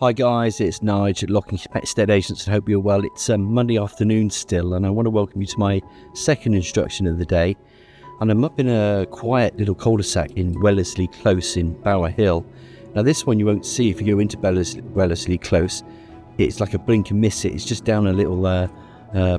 Hi guys, it's Nigel at Locking Pet Estate Agents and hope you're well. It's Monday afternoon still, and I want to welcome you to my second instruction of the day. And I'm up in a quiet little cul-de-sac in Wellesley Close in Bowerhill. Now this one you won't see if you go into Wellesley Close. It's like a blink and miss it. It's just down a little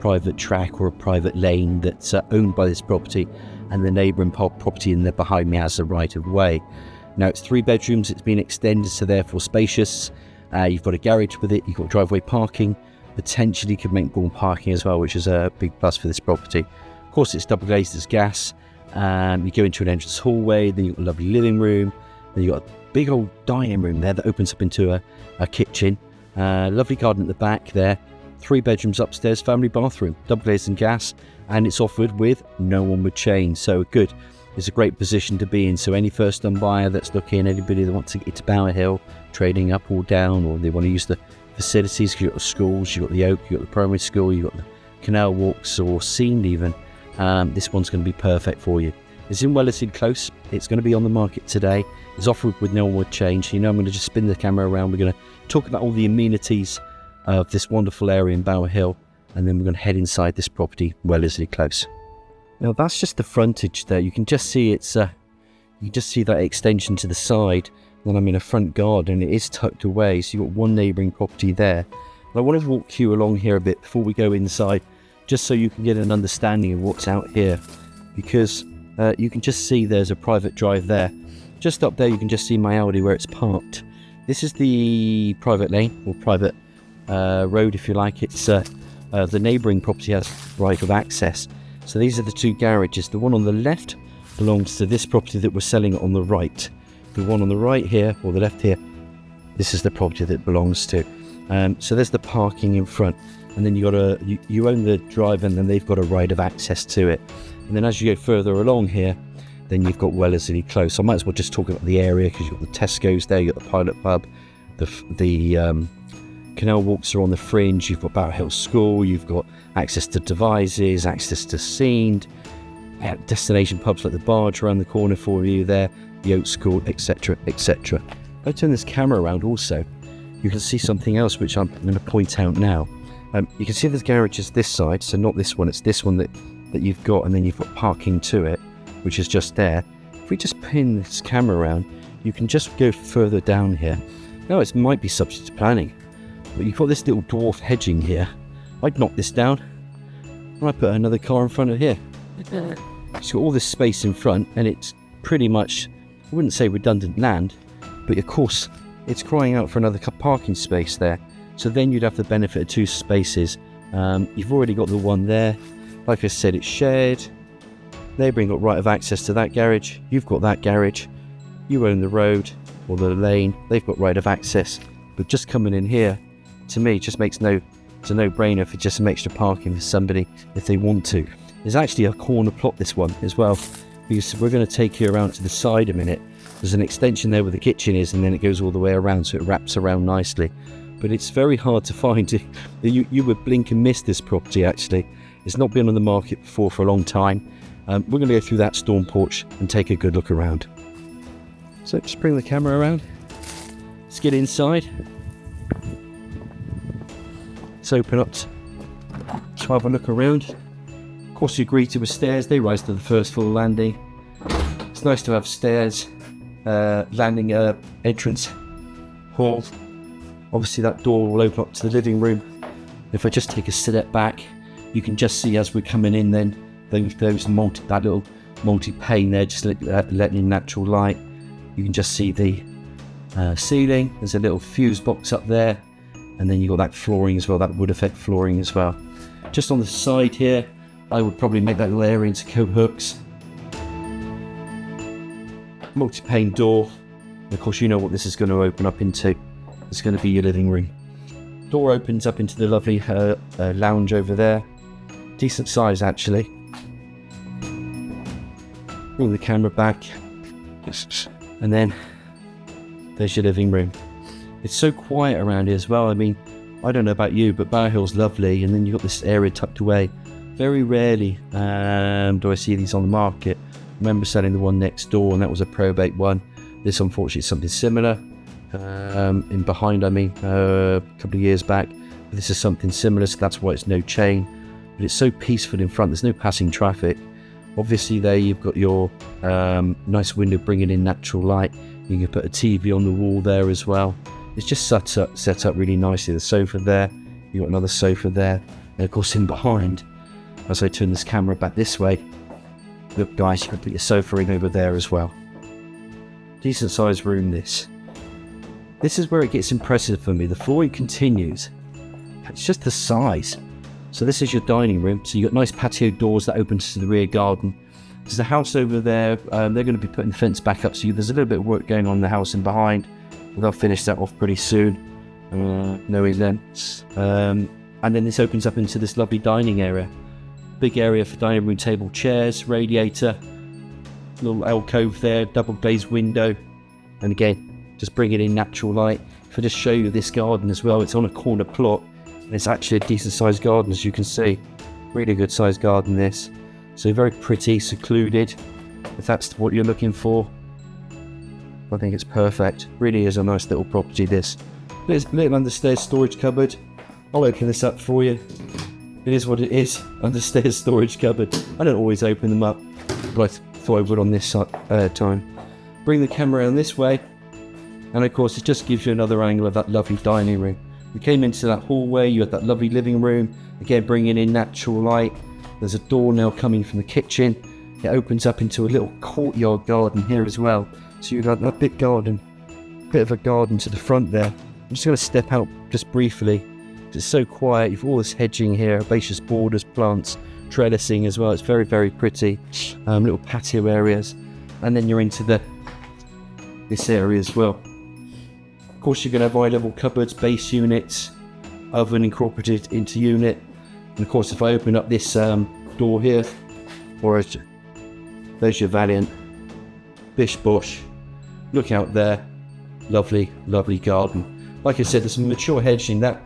private track or a private lane that's owned by this property, and the neighbouring property in there behind me has a right of way. Now it's 3 bedrooms, it's been extended, so therefore spacious. You've got a garage with it, you've got driveway parking, potentially could make more parking as well, which is a big plus for this property. Of course, it's double glazed as gas. You go into an entrance hallway, then you've got a lovely living room, then you've got a big old dining room there that opens up into a kitchen. Lovely garden at the back there. 3 bedrooms upstairs, family bathroom, double glazed and gas, and it's offered with no onward chain. So good. It's a great position to be in. So any first-time buyer that's looking, anybody that wants to get to Bowerhill, trading up or down, or they want to use the facilities, you've got the schools, you've got the Oak, you've got the primary school, you've got the canal walks or Scene even, this one's going to be perfect for you. It's in Wellesley Close. It's going to be on the market today. It's offered with no onward change. I'm going to just spin the camera around. We're going to talk about all the amenities of this wonderful area in Bowerhill, and then we're going to head inside this property, Wellesley Close. Now that's just the frontage there. You can just see you can just see that extension to the side. Then I'm in a front garden. It is tucked away, so you've got one neighbouring property there. And I want to walk you along here a bit before we go inside, just so you can get an understanding of what's out here. Because you can just see there's a private drive there. Just up there you can just see my Audi where it's parked. This is the private lane, or private road if you like. It's the neighbouring property has right of access. So these are the 2 garages. The one on the left belongs to this property that we're selling on the right. The one on the right here, or the left here, this is the property that belongs to. So there's the parking in front, and then you own the drive, and then they've got a right of access to it. And then as you go further along here, then you've got Wellesley Close. I might as well just talk about the area, because you've got the Tesco's there, you've got the Pilot Pub, the canal walks are on the fringe, you've got Bowerhill School, you've got access to Devices, access to Scene, destination pubs like the Barge around the corner for you there, the Oak School, etc, etc. If I turn this camera around also, you can see something else which I'm going to point out now. You can see the garage is this side, so not this one, it's this one that you've got, and then you've got parking to it, which is just there. If we just pin this camera around, you can just go further down here. Now it might be subject to planning, but you've got this little dwarf hedging here. I'd knock this down and I put another car in front of here. It's got all this space in front, and it's pretty much, I wouldn't say redundant land, but of course it's crying out for another parking space there. So then you'd have the benefit of 2 spaces. You've already got the one there. Like I said, it's shared. They've got right of access to that garage. You've got that garage. You own the road or the lane. They've got right of access. But just coming in here, to me, just makes it's a no-brainer for just some extra parking for somebody if they want to. There's actually a corner plot, this one as well, because we're going to take you around to the side a minute. There's an extension there where the kitchen is, and then it goes all the way around, so it wraps around nicely. But it's very hard to find. You would blink and miss this property, actually. It's not been on the market before for a long time. We're going to go through that storm porch and take a good look around. So just bring the camera around. Let's get inside. Let's open up to have a look around. Of course, you're greeted with stairs. They rise to the first floor landing. It's nice to have stairs, landing, entrance, hall. Obviously, that door will open up to the living room. If I just take a step back, you can just see as we're coming in, then that little multi-pane there, just letting in natural light. You can just see the ceiling. There's a little fuse box up there, and then you've got that flooring as well, that wood effect flooring as well. Just on the side here, I would probably make that little area into coat hooks. Multi-pane door. And of course, you know what this is going to open up into. It's going to be your living room. Door opens up into the lovely lounge over there. Decent size, actually. Bring the camera back. And then there's your living room. It's so quiet around here as well. I mean, I don't know about you, but Bowerhill's lovely, and then you've got this area tucked away. Very rarely do I see these on the market. I remember selling the one next door, and that was a probate one. This, unfortunately, is something similar. in behind, a couple of years back. But this is something similar, so that's why it's no chain. But it's so peaceful in front, there's no passing traffic. Obviously there you've got your nice window bringing in natural light. You can put a TV on the wall there as well. It's just set up really nicely. The sofa there, you've got another sofa there. And of course in behind, as I turn this camera back this way, look guys, you can put your sofa in over there as well. Decent sized room this. This is where it gets impressive for me. The flooring continues. It's just the size. So this is your dining room. So you've got nice patio doors that open to the rear garden. There's a house over there. They're going to be putting the fence back up. So there's a little bit of work going on in the house in behind. But they'll finish that off pretty soon. No events. And then this opens up into this lovely dining area. Big area for dining room table, chairs, radiator. Little alcove there, double glazed window. And again, just bringing in natural light. If I just show you this garden as well, it's on a corner plot. And it's actually a decent sized garden, as you can see. Really good sized garden this. So very pretty, secluded. If that's what you're looking for, I think it's perfect. Really is a nice little property this. Little understairs storage cupboard. I'll open this up for you. It is what it is. Understairs storage cupboard. I don't always open them up, but I thought I would on this time. Bring the camera around this way. And of course it just gives you another angle of that lovely dining room. We came into that hallway, you had that lovely living room, again bringing in natural light. There's a door now coming from the kitchen. It opens up into a little courtyard garden here as well. So you've got that bit of a garden to the front there. I'm just going to step out just briefly. It's so quiet, you've all this hedging here, herbaceous borders, plants, trellising as well. It's very, very pretty. Little patio areas. And then you're into this area as well. Of course, you're going to have eye-level cupboards, base units, oven incorporated into unit. And of course, if I open up this door here, there's your Valiant, Bish Bush. Look out there, lovely, lovely garden. Like I said, there's some mature hedging. That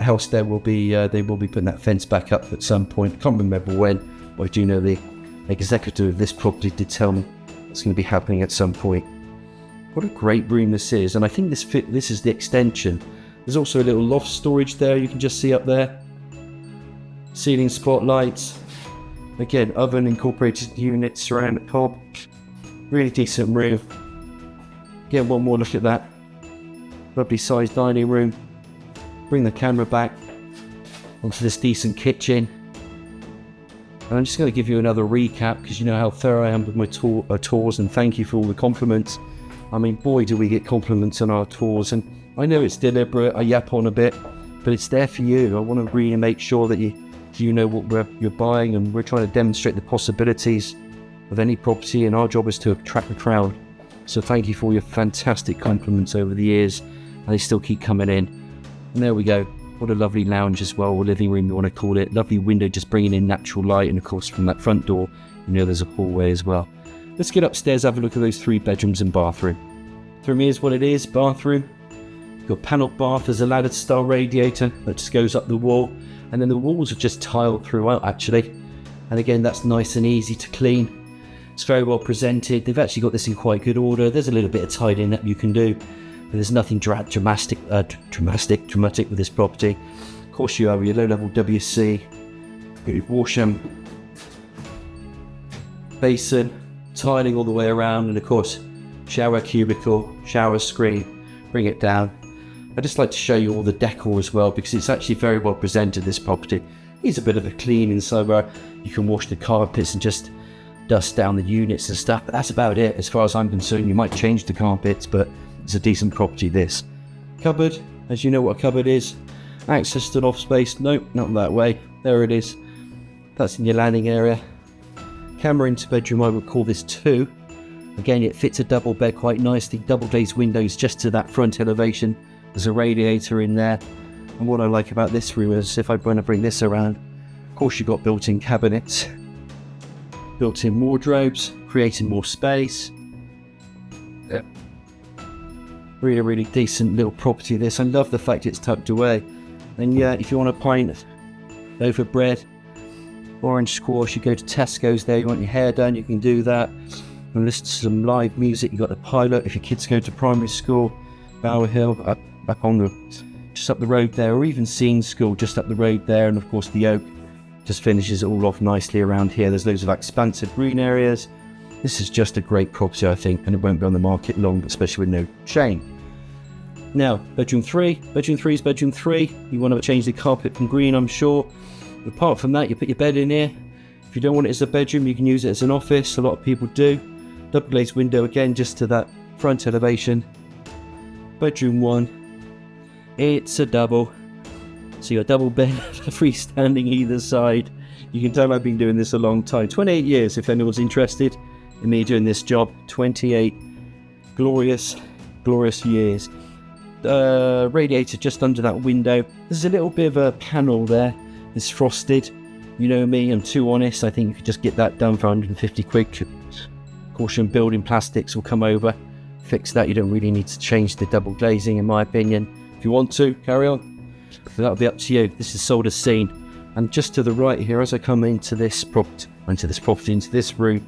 house there will be, they will be putting that fence back up at some point. I can't remember when, but I do know the executive of this property did tell me it's going to be happening at some point. What a great room this is, and I think this is the extension. There's also a little loft storage there you can just see up there. Ceiling spotlights. Again, oven incorporated unit, ceramic hob. Really decent room. Get one more look at that. Lovely sized dining room. Bring the camera back onto this decent kitchen. And I'm just going to give you another recap because you know how thorough I am with my tours, and thank you for all the compliments. I mean, boy, do we get compliments on our tours, and I know it's deliberate, I yap on a bit, but it's there for you. I want to really make sure that you know what you're buying, and we're trying to demonstrate the possibilities of any property, and our job is to attract the crowd. So thank you for all your fantastic compliments over the years, and they still keep coming in. And there we go. What a lovely lounge as well, or living room you want to call it. Lovely window just bringing in natural light, and of course from that front door, you know there's a hallway as well. Let's get upstairs, have a look at those 3 bedrooms and bathroom. From here is what it is, bathroom. You've got panelled bath, there's a ladder style radiator that just goes up the wall. And then the walls are just tiled throughout actually. And again, that's nice and easy to clean. It's very well presented. They've actually got this in quite good order. There's a little bit of tidying up you can do. But there's nothing dramatic with this property. Of course you have your low level WC. Your Wellesley basin. Tiling all the way around, and of course shower cubicle, shower screen, bring it down. I just like to show you all the decor as well because it's actually very well presented, this property. Needs a bit of a clean inside where you can wash the carpets and just dust down the units and stuff, but that's about it as far as I'm concerned. You might change the carpets, but it's a decent property this. Cupboard, as you know what a cupboard is. Access to an off space, nope, not that way. There it is. That's in your landing area. Camera into bedroom, I would call this 2. Again, it fits a double bed quite nicely. Double glazed windows just to that front elevation. There's a radiator in there. And what I like about this room is if I want to bring this around, of course you've got built-in cabinets, built-in wardrobes, creating more space. Yeah. Really, really decent little property this. I love the fact it's tucked away. And yeah, if you want a pint, loaf of bread, orange squash, you go to Tesco's there, you want your hair done, you can do that. And listen to some live music, you've got the pilot if your kids go to primary school. Bowerhill, up on just up the road there, or even Scene School just up the road there, and of course the Oak just finishes it all off nicely around here. There's loads of expansive green areas. This is just a great property, I think, and it won't be on the market long, especially with no chain. Now, bedroom 3. Bedroom 3 is bedroom 3. You want to change the carpet from green, I'm sure. But apart from that, you put your bed in here. If you don't want it as a bedroom, you can use it as an office. A lot of people do. Double glazed window again, just to that front elevation. Bedroom 1. It's a double. So your double bed, freestanding either side. You can tell I've been doing this a long time. 28 years, if anyone's interested in me doing this job. 28 glorious, glorious years. Radiator just under that window. There's a little bit of a panel there. It's frosted. You know me, I'm too honest. I think you could just get that done for 150 quid. Caution, building plastics will come over, fix that. You don't really need to change the double glazing, in my opinion. If you want to, carry on. But that'll be up to you. This is sold as seen. And just to the right here, as I come into this property, into this room,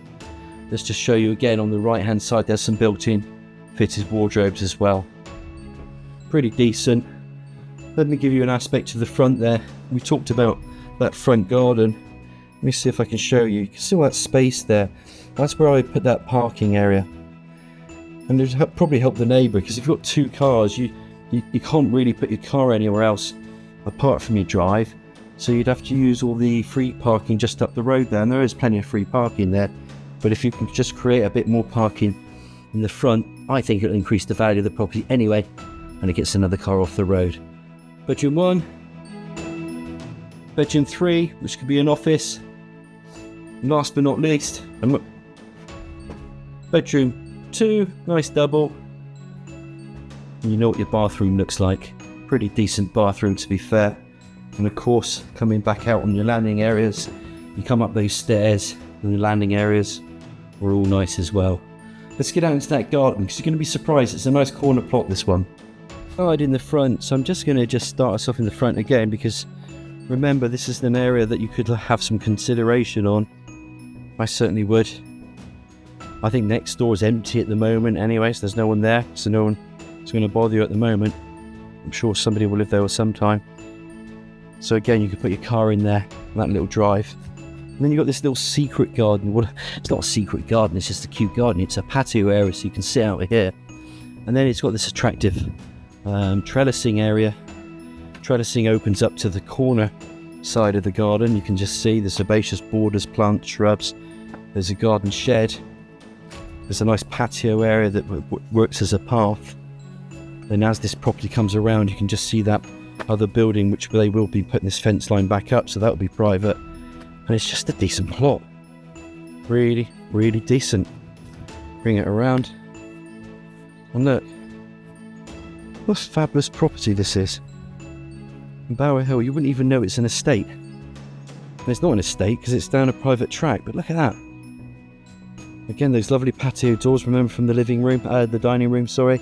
let's just show you again on the right hand side, there's some built-in fitted wardrobes as well. Pretty decent. Let me give you an aspect to the front there. We talked about that front garden. Let me see if I can show you. You can see all that space there. That's where I put that parking area. And it'll probably help the neighbour, because if you've got 2 cars, you can't really put your car anywhere else apart from your drive. So you'd have to use all the free parking just up the road there. And there is plenty of free parking there. But if you can just create a bit more parking in the front, I think it'll increase the value of the property anyway. And it gets another car off the road. Bedroom 1. Bedroom 3, which could be an office. And last but not least, bedroom 2, nice double. And you know what your bathroom looks like. Pretty decent bathroom, to be fair. And of course, coming back out on your landing areas, you come up those stairs, and the landing areas are all nice as well. Let's get out into that garden, because you're going to be surprised. It's a nice corner plot, this one. Right in the front, so I'm just going to start us off in the front again, because remember, this is an area that you could have some consideration on. I certainly would. I think next door is empty at the moment anyway, so there's no one there, so no one is going to bother you at the moment. I'm sure somebody will live there sometime. So again, you could put your car in there, that little drive. And then you've got this little secret garden. Well, it's not a secret garden, it's just a cute garden. It's a patio area, so you can sit out here. And then it's got this attractive trellising area. Trellising opens up to the corner side of the garden. You can just see the herbaceous borders, plants, shrubs. There's a garden shed. There's a nice patio area that works as a path. Then as this property comes around, you can just see that other building, which they will be putting this fence line back up, so that will be private. And it's just a decent plot. Really, really decent. Bring it around. And look, what a fabulous property this is. In Bowerhill, you wouldn't even know it's an estate. And it's not an estate because it's down a private track, but look at that. Again, those lovely patio doors, remember, from the living room, the dining room, sorry.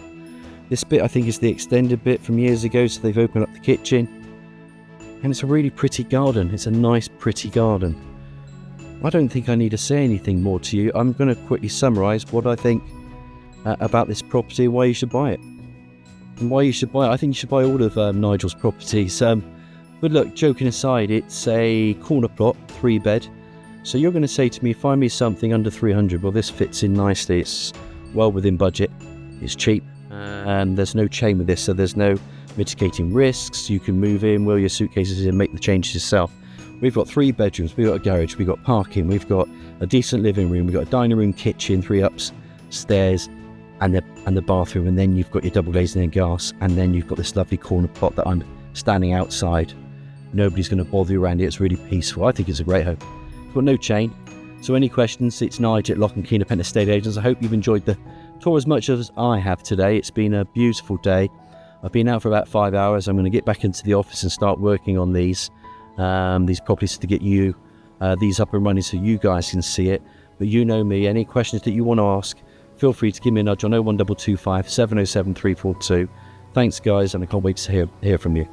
This bit, I think, is the extended bit from years ago, so they've opened up the kitchen. And it's a really pretty garden. It's a nice, pretty garden. I don't think I need to say anything more to you. I'm going to quickly summarise what I think about this property and why you should buy it. And why you should buy it. I think you should buy all of Nigel's properties. But look, joking aside, it's a corner plot, 3-bed. So you're going to say to me, find me something under 300. Well, this fits in nicely. It's well within budget. It's cheap. And there's no chain with this, so there's no mitigating risks. You can move in, wheel your suitcases in, make the changes yourself. We've got 3 bedrooms, we've got a garage, we've got parking, we've got a decent living room, we've got a dining room, kitchen, 3 upstairs, and the bathroom, and then you've got your double glazing and gas, and then you've got this lovely corner plot that I'm standing outside. Nobody's going to bother you around it. It's really peaceful. I think it's a great home. It's got no chain. So any questions, it's Nigel at Lock and Key Independent Estate Agents. I hope you've enjoyed the tour as much as I have today. It's been a beautiful day. I've been out for about 5 hours. I'm going to get back into the office and start working on these properties to get you these up and running so you guys can see it. But you know me, any questions that you want to ask, feel free to give me a nudge on 01225 707 342. Thanks guys, and I can't wait to hear from you.